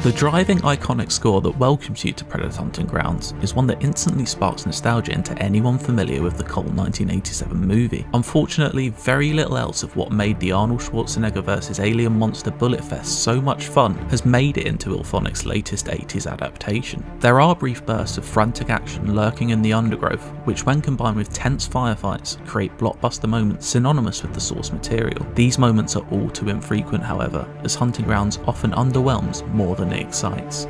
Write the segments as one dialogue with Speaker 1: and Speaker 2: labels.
Speaker 1: The driving iconic score that welcomes you to Predator Hunting Grounds is one that instantly sparks nostalgia into anyone familiar with the cult 1987 movie. Unfortunately, very little else of what made the Arnold Schwarzenegger vs Alien Monster Bullet Fest so much fun has made it into IllFonic's latest 80s adaptation. There are brief bursts of frantic action lurking in the undergrowth, which when combined with tense firefights create blockbuster moments synonymous with the source material. These moments are all too infrequent, however, as Hunting Grounds often underwhelms more than it excites.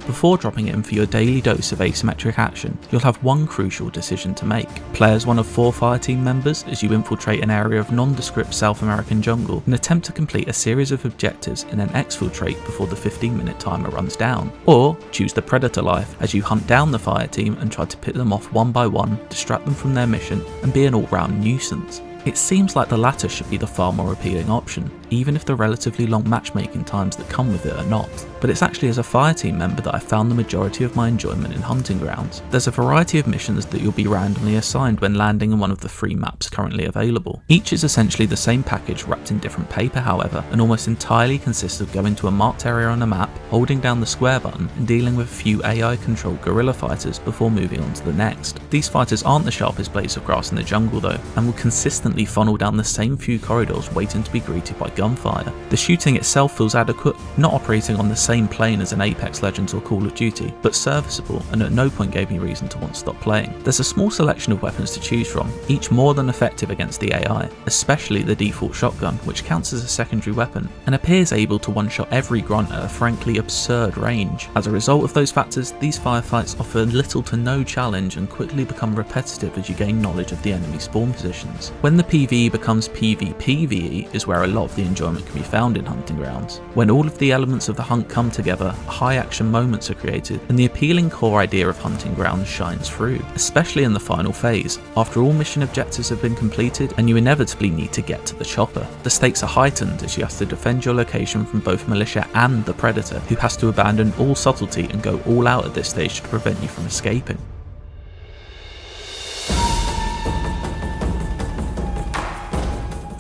Speaker 1: Before dropping in for your daily dose of asymmetric action, you'll have one crucial decision to make. Play as one of 4 fireteam members as you infiltrate an area of nondescript South American jungle and attempt to complete a series of objectives in an exfiltrate before the 15-minute timer runs down. Or choose the Predator life as you hunt down the fireteam and try to pick them off one by one, distract them from their mission, and be an all-round nuisance. It seems like the latter should be the far more appealing option, even if the relatively long matchmaking times that come with it are not. But it's actually as a fireteam member that I found the majority of my enjoyment in Hunting Grounds. There's a variety of missions that you'll be randomly assigned when landing in one of the 3 maps currently available. Each is essentially the same package wrapped in different paper, however, and almost entirely consists of going to a marked area on a map, holding down the square button and dealing with a few AI-controlled guerrilla fighters before moving on to the next. These fighters aren't the sharpest blades of grass in the jungle though, and will consistently funnel down the same few corridors waiting to be greeted by gunfire. The shooting itself feels adequate, not operating on the same plane as an Apex Legends or Call of Duty, but serviceable, and at no point gave me reason to want to stop playing. There's a small selection of weapons to choose from, each more than effective against the AI, especially the default shotgun, which counts as a secondary weapon, and appears able to one-shot every grunt at a frankly absurd range. As a result of those factors, these firefights offer little to no challenge and quickly become repetitive as you gain knowledge of the enemy spawn positions. When the PvE becomes PvPvE is where a lot of the enjoyment can be found in Hunting Grounds. When all of the elements of the hunt come together, high action moments are created, and the appealing core idea of Hunting Grounds shines through, especially in the final phase, after all mission objectives have been completed and you inevitably need to get to the chopper. The stakes are heightened as you have to defend your location from both militia and the Predator, who has to abandon all subtlety and go all out at this stage to prevent you from escaping.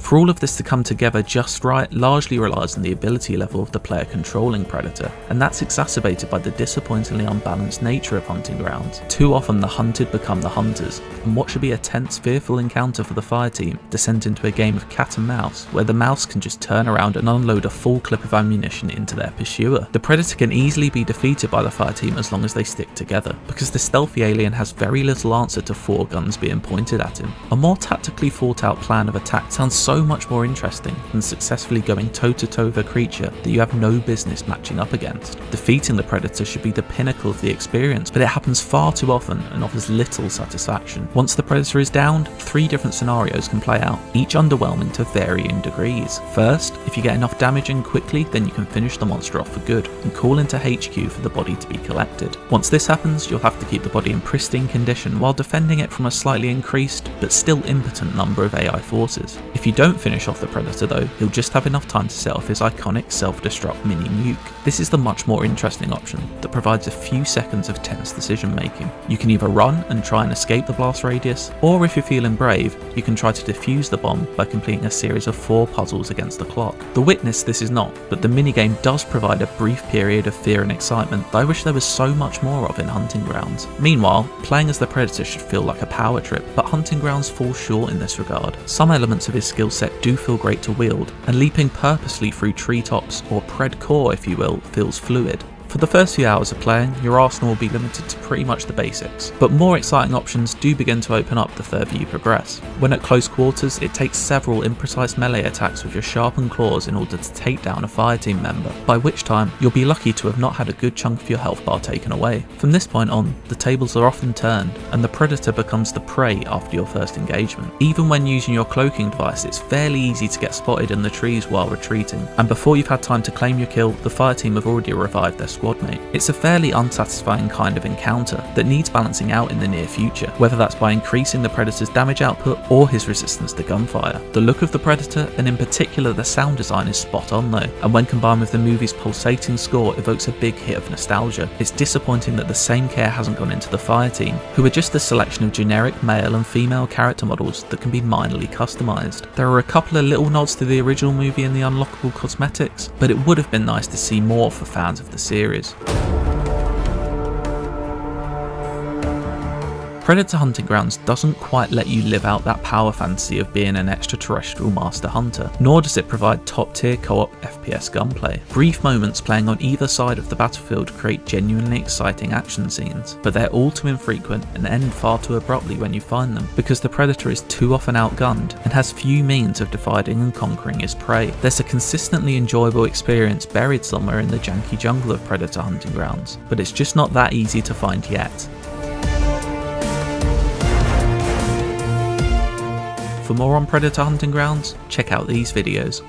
Speaker 1: For all of this to come together just right largely relies on the ability level of the player controlling Predator, and that's exacerbated by the disappointingly unbalanced nature of Hunting Grounds. Too often the hunted become the hunters, and what should be a tense, fearful encounter for the fireteam descends into a game of cat and mouse, where the mouse can just turn around and unload a full clip of ammunition into their pursuer. The Predator can easily be defeated by the fireteam as long as they stick together, because the stealthy alien has very little answer to 4 guns being pointed at him. A more tactically thought out plan of attack sounds so much more interesting than successfully going toe-to-toe with a creature that you have no business matching up against. Defeating the Predator should be the pinnacle of the experience, but it happens far too often and offers little satisfaction. Once the Predator is downed, 3 different scenarios can play out, each underwhelming to varying degrees. First, if you get enough damage in quickly, then you can finish the monster off for good and call into HQ for the body to be collected. Once this happens, you'll have to keep the body in pristine condition while defending it from a slightly increased, but still impotent number of AI forces. If you don't finish off the Predator though, he'll just have enough time to set off his iconic self-destruct mini nuke. This is the much more interesting option that provides a few seconds of tense decision making. You can either run and try and escape the blast radius, or if you're feeling brave, you can try to defuse the bomb by completing a series of 4 puzzles against the clock. The Witness this is not, but the minigame does provide a brief period of fear and excitement that I wish there was so much more of in Hunting Grounds. Meanwhile, playing as the Predator should feel like a power trip, but Hunting Grounds falls short in this regard. Some elements of his skill set do feel great to wield, and leaping purposely through treetops, or pred core if you will, feels fluid. For the first few hours of playing, your arsenal will be limited to pretty much the basics, but more exciting options do begin to open up the further you progress. When at close quarters, it takes several imprecise melee attacks with your sharpened claws in order to take down a fireteam member, by which time you'll be lucky to have not had a good chunk of your health bar taken away. From this point on, the tables are often turned, and the Predator becomes the prey after your first engagement. Even when using your cloaking device, it's fairly easy to get spotted in the trees while retreating, and before you've had time to claim your kill, the fireteam have already revived their squad mate. It's a fairly unsatisfying kind of encounter that needs balancing out in the near future, whether that's by increasing the Predator's damage output or his resistance to gunfire. The look of the Predator, and in particular the sound design, is spot on though, and when combined with the movie's pulsating score evokes a big hit of nostalgia. It's disappointing that the same care hasn't gone into the fireteam, who are just a selection of generic male and female character models that can be minorly customised. There are a couple of little nods to the original movie and the unlockable cosmetics, but it would have been nice to see more for fans of the series. Predator Hunting Grounds doesn't quite let you live out that power fantasy of being an extraterrestrial master hunter, nor does it provide top tier co-op FPS gunplay. Brief moments playing on either side of the battlefield create genuinely exciting action scenes, but they're all too infrequent and end far too abruptly when you find them, because the Predator is too often outgunned and has few means of dividing and conquering his prey. There's a consistently enjoyable experience buried somewhere in the janky jungle of Predator Hunting Grounds, but it's just not that easy to find yet. For more on Predator Hunting Grounds, check out these videos.